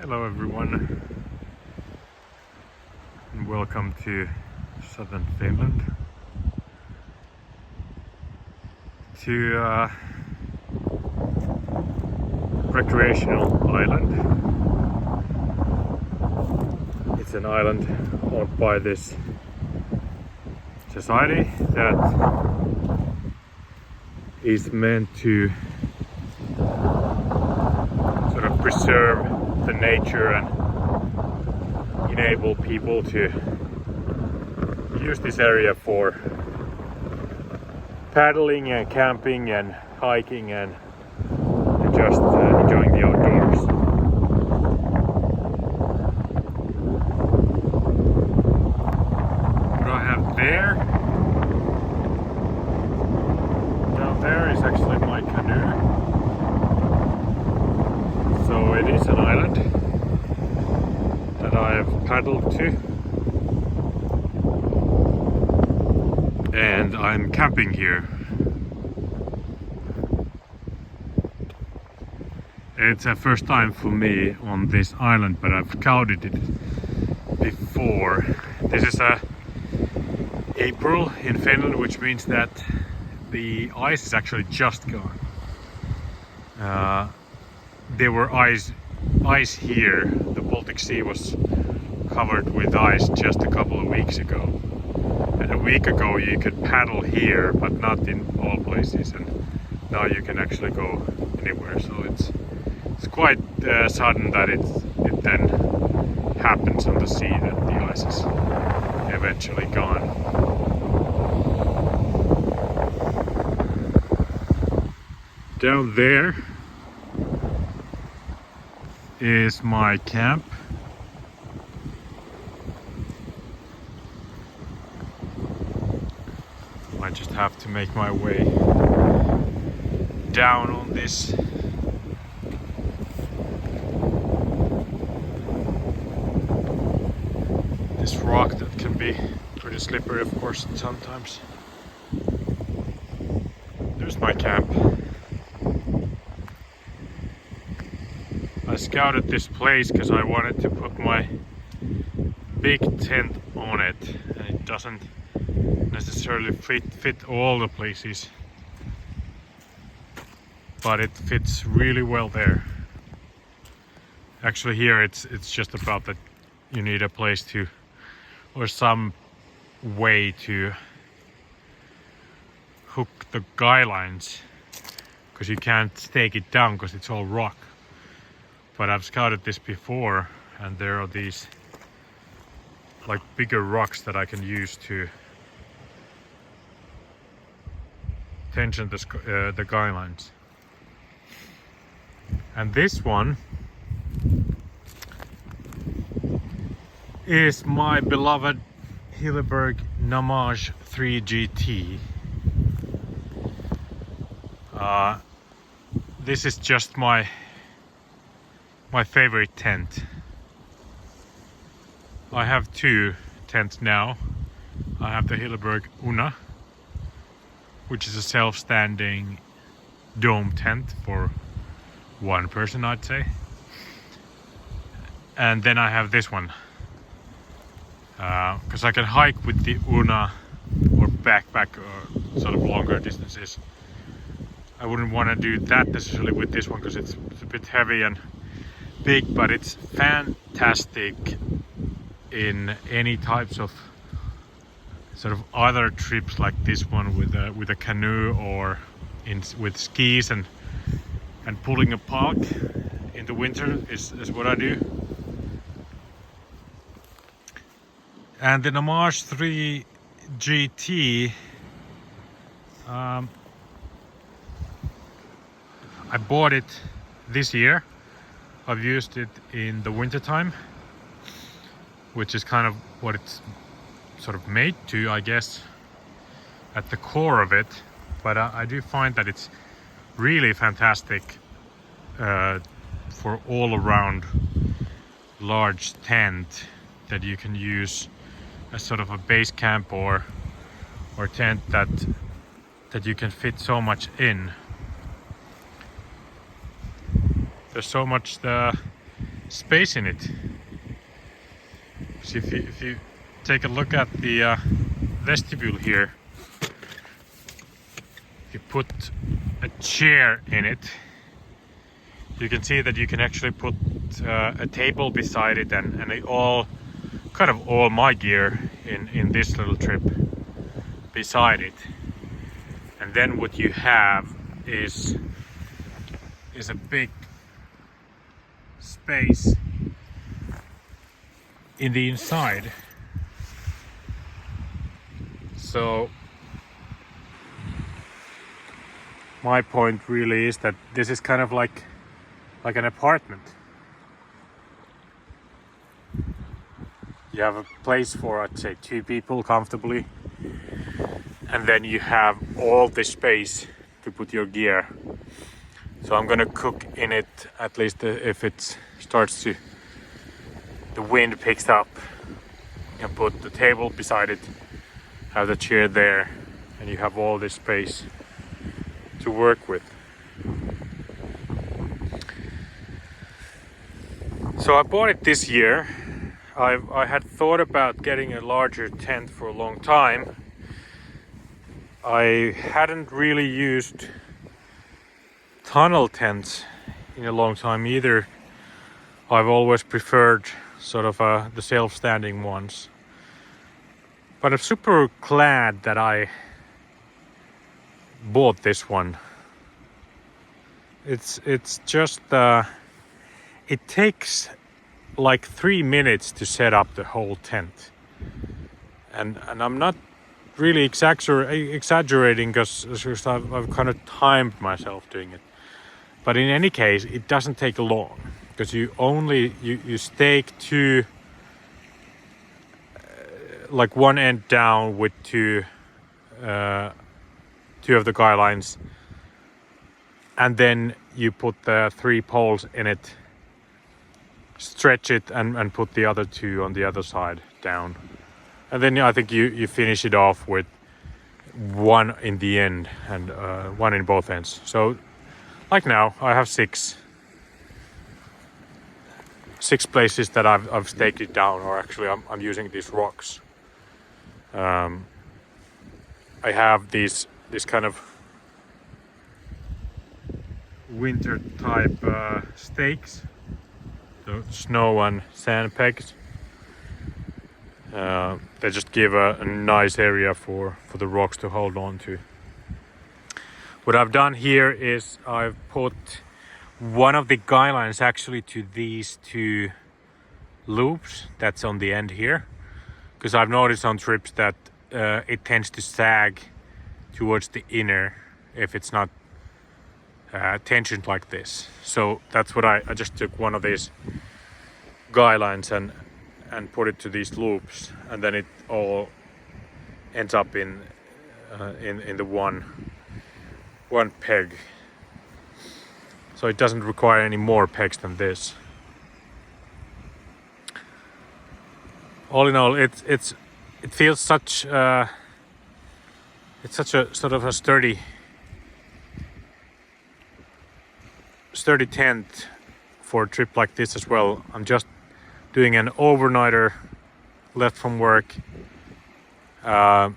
Hello everyone, and welcome to southern Finland, to a recreational island. It's an island owned by this society that is meant to sort of preserve the nature and enable people to use this area for paddling and camping and hiking and just enjoying the outdoors. What I have there, down there is actually my canoe. So it is an island that I have paddled to, and I'm camping here. It's a first time for me on this island, but I've scouted it before. This is April in Finland, which means that the ice is actually just gone. There were ice here. The Baltic Sea was covered with ice just a couple of weeks ago. And a week ago you could paddle here, but not in all places. And now you can actually go anywhere. So it's quite sudden that it then happens on the sea, that the ice is eventually gone. Down there is my camp. I just have to make my way down on this rock that can be pretty slippery, of course, sometimes. There's my camp. I scouted this place because I wanted to put my big tent on it, and it doesn't necessarily fit all the places, but it fits really well there. Actually here it's just about that you need a place to, or some way to hook the guy lines, because you can't stake it down because it's all rock. But I've scouted this before, and there are these like bigger rocks that I can use to tension the guy lines. And this one is my beloved Hilleberg Nammatj 3 GT. This is just my favorite tent. I have two tents now. I have the Hilleberg Una, which is a self-standing dome tent for one person, I'd say. And then I have this one, because I can hike with the Una or backpack or sort of longer distances. I wouldn't want to do that necessarily with this one because it's a bit heavy and big, but it's fantastic in any types of sort of other trips like this one with a canoe, or with skis and pulling a park in the winter is what I do. And the Nammatj 3 GT, I bought it this year. I've used it in the winter time, which is kind of what it's sort of made to, I guess, at the core of it. But I do find that it's really fantastic for all around large tent that you can use as sort of a base camp or tent that you can fit so much in. There's so much space in it. So if you take a look at the vestibule here, if you put a chair in it, you can see that you can actually put a table beside it and all my gear in this little trip beside it. And then what you have is a big space in the inside. So my point really is that this is kind of like an apartment. You have a place for, I'd say, 2 people comfortably, and then you have all the space to put your gear. So I'm gonna cook in it, at least if it starts to, the wind picks up, and put the table beside it, have the chair there, and you have all this space to work with. So I bought it this year. I had thought about getting a larger tent for a long time. I hadn't really used tunnel tents in a long time either. I've always preferred sort of the self-standing ones. But I'm super glad that I bought this one. It's just it takes like 3 minutes to set up the whole tent, and I'm not really exaggerating because I've kind of timed myself doing it. But in any case, it doesn't take long because you stake 2 like one end down with 2 of the guy lines, and then you put the 3 poles in it, stretch it, and put the other 2 on the other side down, and then I think you finish it off with 1 in the end and 1 in both ends. So like now I have 6 places that I've staked it down, or actually I'm using these rocks. I have this kind of winter type stakes, so snow and sand pegs. They just give a nice area for the rocks to hold on to. What I've done here is I've put one of the guy lines actually to these 2 loops that's on the end here, because I've noticed on trips that it tends to sag towards the inner if it's not tensioned like this. So that's what I just took one of these guy lines and put it to these loops, and then it all ends up in the one peg. So it doesn't require any more pegs than this. All in all, it feels such it's such a sort of a sturdy tent for a trip like this as well. I'm just doing an overnighter, left from work, got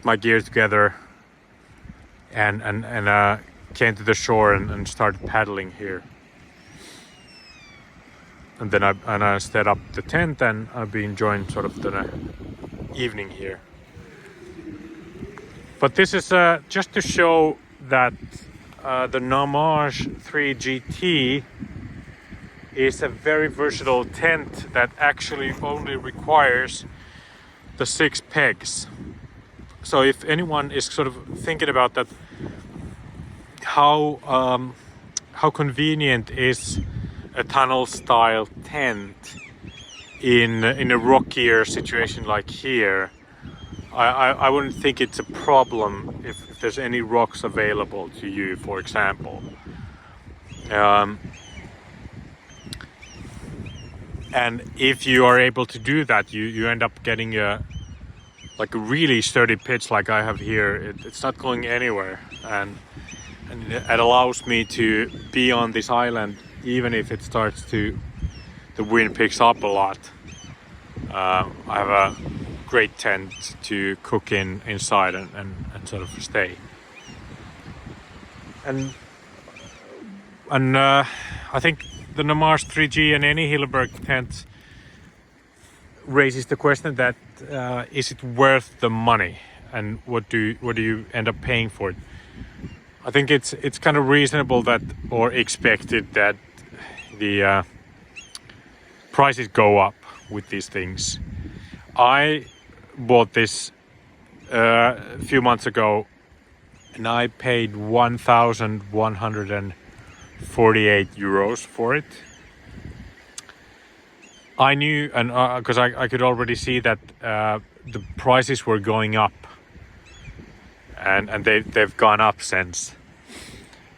my gear together, and came to the shore and started paddling here. And then I set up the tent, and I've been enjoying sort of the evening here. But this is just to show that the Nammatj 3 GT is a very versatile tent that actually only requires the 6 pegs. So if anyone is sort of thinking about that, how convenient is a tunnel style tent in a rockier situation like here, I wouldn't think it's a problem if there's any rocks available to you, for example. And if you are able to do that, you end up getting a really sturdy pitch like I have here. It's not going anywhere, and it allows me to be on this island even if it starts to, the wind picks up a lot. I have a great tent to cook inside and sort of stay. And I think the Nammatj 3G and any Hilleberg tent raises the question that is it worth the money, and what do you end up paying for it? I think it's kind of reasonable that, or expected that, the prices go up with these things. I bought this a few months ago, and I paid 1,148 euros for it. I knew, and because I could already see that the prices were going up, and they've gone up since.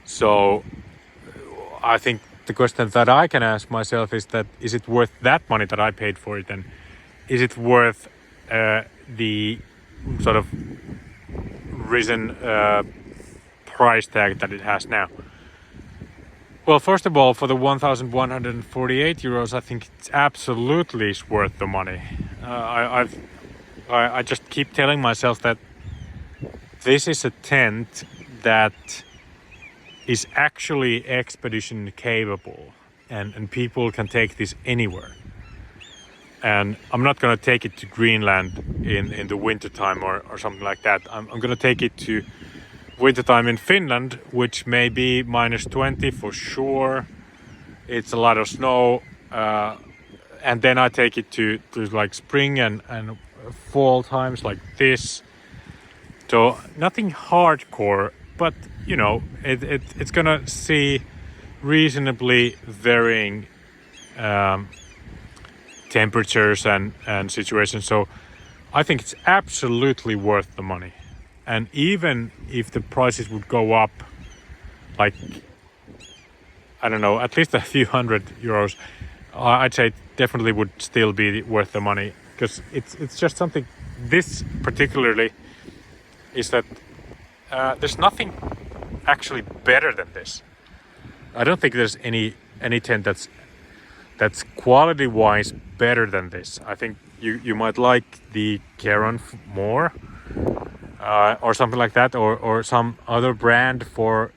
So I think the question that I can ask myself is that, is it worth that money that I paid for it, and is it worth the sort of risen price tag that it has now? Well, first of all, for the 1,148 euros, I think it's absolutely worth the money. I just keep telling myself that this is a tent that is actually expedition capable, and people can take this anywhere. And I'm not going to take it to Greenland in the winter time or something like that. I'm going to take it to wintertime in Finland, which may be -20 for sure. It's a lot of snow, and then I take it to like spring and fall times like this. So nothing hardcore, but you know, it's gonna see reasonably varying temperatures and situations. So I think it's absolutely worth the money. And even if the prices would go up, like, I don't know, at least a few hundred euros, I'd say it definitely would still be worth the money, because it's just something. This particularly is that there's nothing actually better than this. I don't think there's any tent that's quality-wise better than this. I think you might like the Canoe more, or something like that, or some other brand for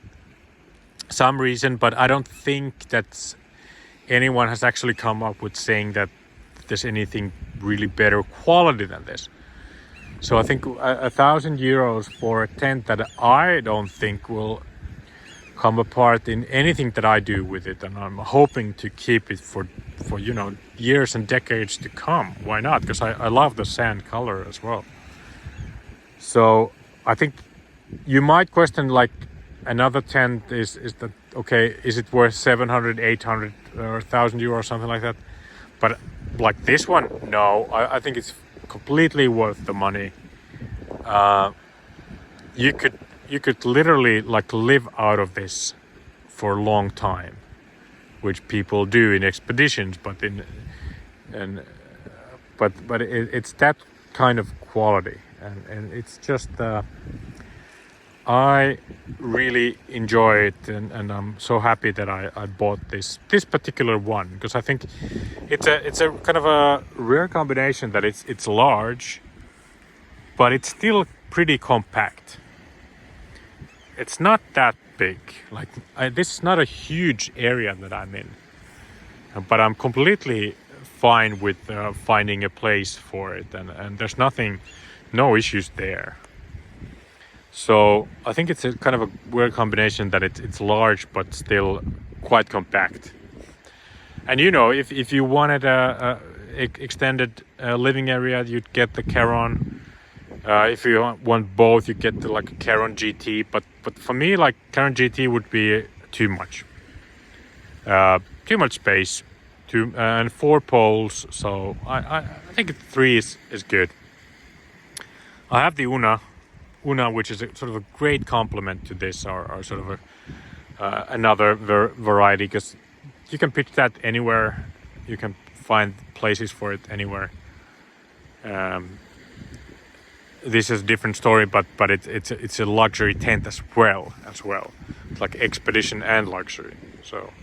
some reason, but I don't think that anyone has actually come up with saying that there's anything really better quality than this. So I think 1,000 euros for a tent that I don't think will come apart in anything that I do with it, and I'm hoping to keep it for you know, years and decades to come. Why not? Because I love the sand color as well. So I think you might question, like, another tent is that, okay, is it worth 700, 800 or 1,000 euros or something like that? But like this one, no, I think it's completely worth the money. You could literally like live out of this for a long time, which people do in expeditions, but it's that kind of quality, and it's just I really enjoy it, and I'm so happy that I bought this particular one, because I think it's a kind of a rare combination that it's large, but it's still pretty compact. It's not that big. Like, this is not a huge area that I'm in, but I'm completely fine with finding a place for it, and there's no issues there. So I think it's a kind of a weird combination that it's large but still quite compact. And you know, if you wanted a extended living area, you'd get the Canoe. If you want both, you get the like Canoe GT. But for me, like, Canoe GT would be too much. Too much space, and 4 poles. So I think 3 is good. I have the Una, which is sort of a great complement to this, or sort of another variety, because you can pitch that anywhere. You can find places for it anywhere. This is a different story, but it's a luxury tent as well. It's like expedition and luxury. So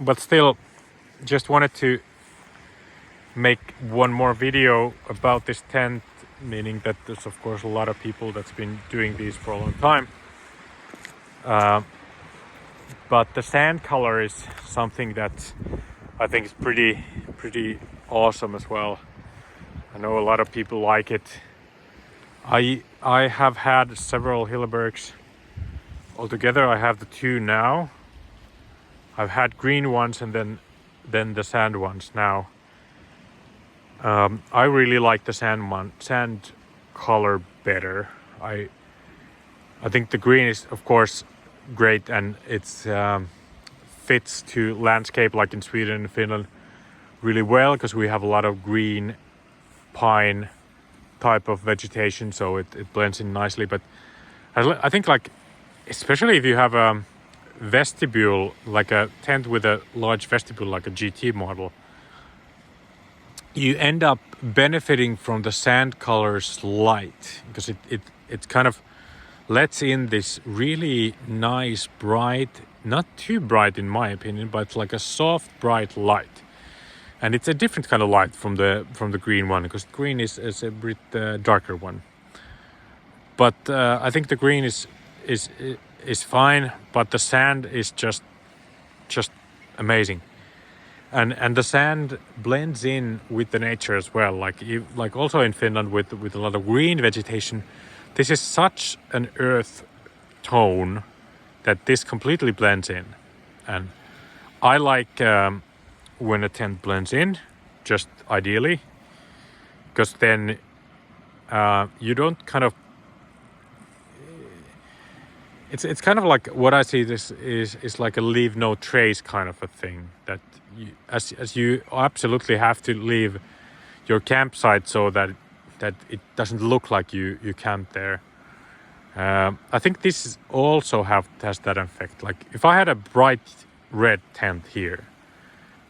But still, just wanted to make one more video about this tent, meaning that there's of course a lot of people that's been doing these for a long time. But the sand color is something that I think is pretty awesome as well. I know a lot of people like it. I have had several Hillebergs. Altogether I have the two now. I've had green ones and then the sand ones now. I really like the sand color better. I think the green is of course great, and it's fits to landscape like in Sweden and Finland really well, because we have a lot of green pine type of vegetation, so it blends in nicely. But I think, like, especially if you have a vestibule, like a tent with a large vestibule like a GT model, you end up benefiting from the sand color's light, because it kind of lets in this really nice bright, not too bright in my opinion, but like a soft bright light. And it's a different kind of light from the green one, because green is a bit darker one. But I think the green is fine, but the sand is just amazing. And the sand blends in with the nature as well. Like also in Finland with a lot of green vegetation, this is such an earth tone that this completely blends in. And I like when a tent blends in, just ideally, because then you don't kind of, it's kind of like, what I see this is like a leave no trace kind of a thing, that you, as you absolutely have to leave your campsite so that it doesn't look like you camped there. I think this also has that effect. Like if I had a bright red tent here,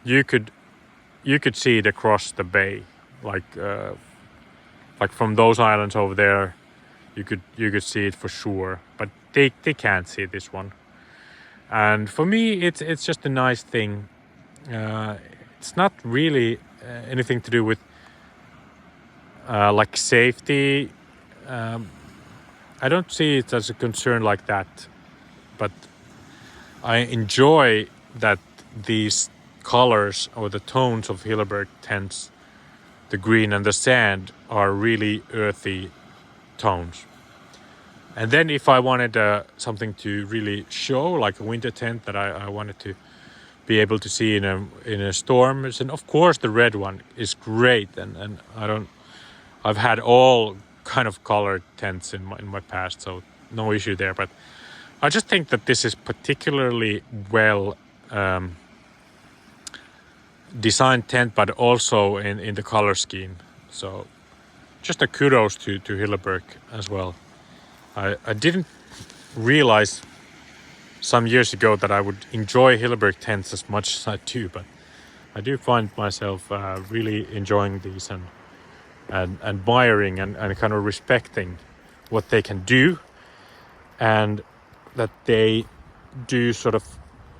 you could see it across the bay, like from those islands over there, you could see it for sure. But they can't see this one. And for me, it's just a nice thing. It's not really anything to do with like safety. I don't see it as a concern like that, but I enjoy that these colors or the tones of Hilleberg tents, the green and the sand, are really earthy tones. And then if I wanted something to really show, like a winter tent that I wanted to be able to see in a storm, and of course the red one is great, and I've had all kind of colored tents in my past, so no issue there. But I just think that this is particularly well designed tent, but also in the color scheme. So just a kudos to Hilleberg as well. I didn't realize some years ago that I would enjoy Hilleberg tents as much as I do, but I do find myself really enjoying these and admiring and kind of respecting what they can do, and that they do sort of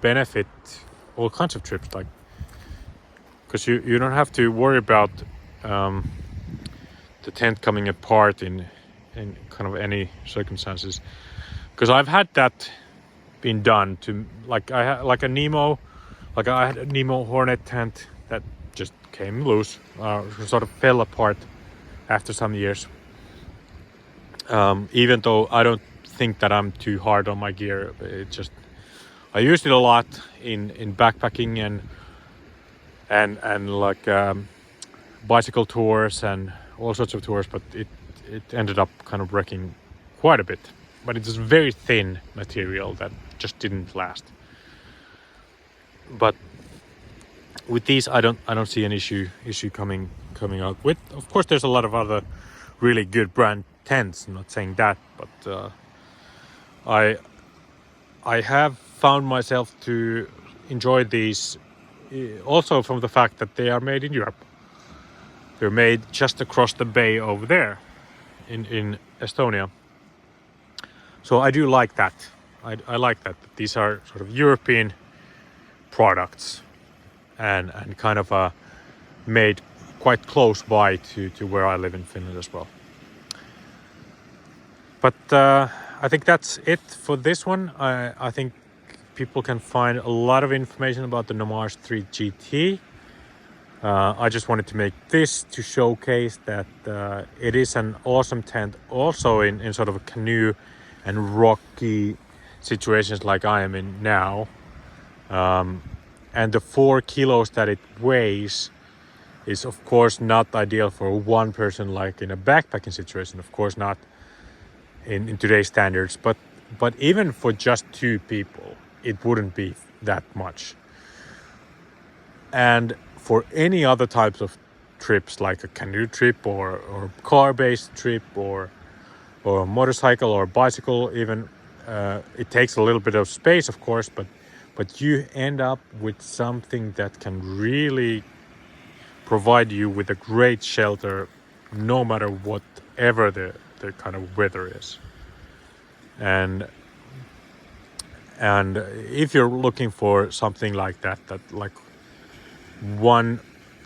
benefit all kinds of trips, like, because you don't have to worry about the tent coming apart in kind of any circumstances, because I've had that been done to, like I had a Nemo Hornet tent that just came loose, sort of fell apart after some years. Even though I don't think that I'm too hard on my gear, it just, I used it a lot in backpacking and like bicycle tours and all sorts of tours, but it ended up kind of wrecking quite a bit. But it's very thin material that just didn't last. But with these, I don't see an issue coming out with. Of course, there's a lot of other really good brand tents. I'm not saying that, but I have found myself to enjoy these also from the fact that they are made in Europe. They're made just across the bay over there in Estonia. So I do like that. I like that these are sort of European products and kind of made quite close by to where I live in Finland as well. But I think that's it for this one. I think people can find a lot of information about the Nammatj 3 GT. I just wanted to make this to showcase that it is an awesome tent also in sort of a canoe and rocky situations like I am in now. And the 4 kilos that it weighs is of course not ideal for one person like in a backpacking situation, of course not in today's standards, but even for just 2 people it wouldn't be that much. And for any other types of trips like a canoe trip or car-based trip or a motorcycle or bicycle even, it takes a little bit of space of course, but you end up with something that can really provide you with a great shelter no matter whatever the kind of weather is. And if you're looking for something like that like one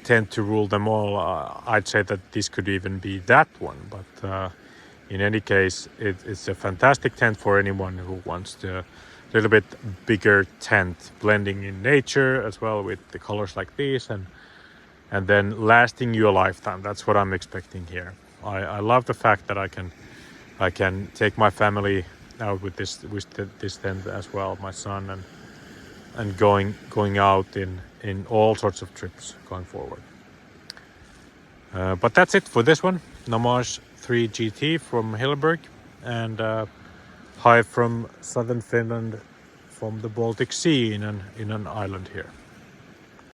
tent to rule them all, I'd say that this could even be that one. But in any case, it's a fantastic tent for anyone who wants to little bit bigger tent, blending in nature as well with the colors like these, and then lasting you a lifetime. That's what I'm expecting here. I love the fact that I can take my family out with this tent as well, my son, and going out in all sorts of trips going forward. But that's it for this one, Nammatj 3 GT from Hilleberg, and hi from southern Finland, from the Baltic Sea in an island here.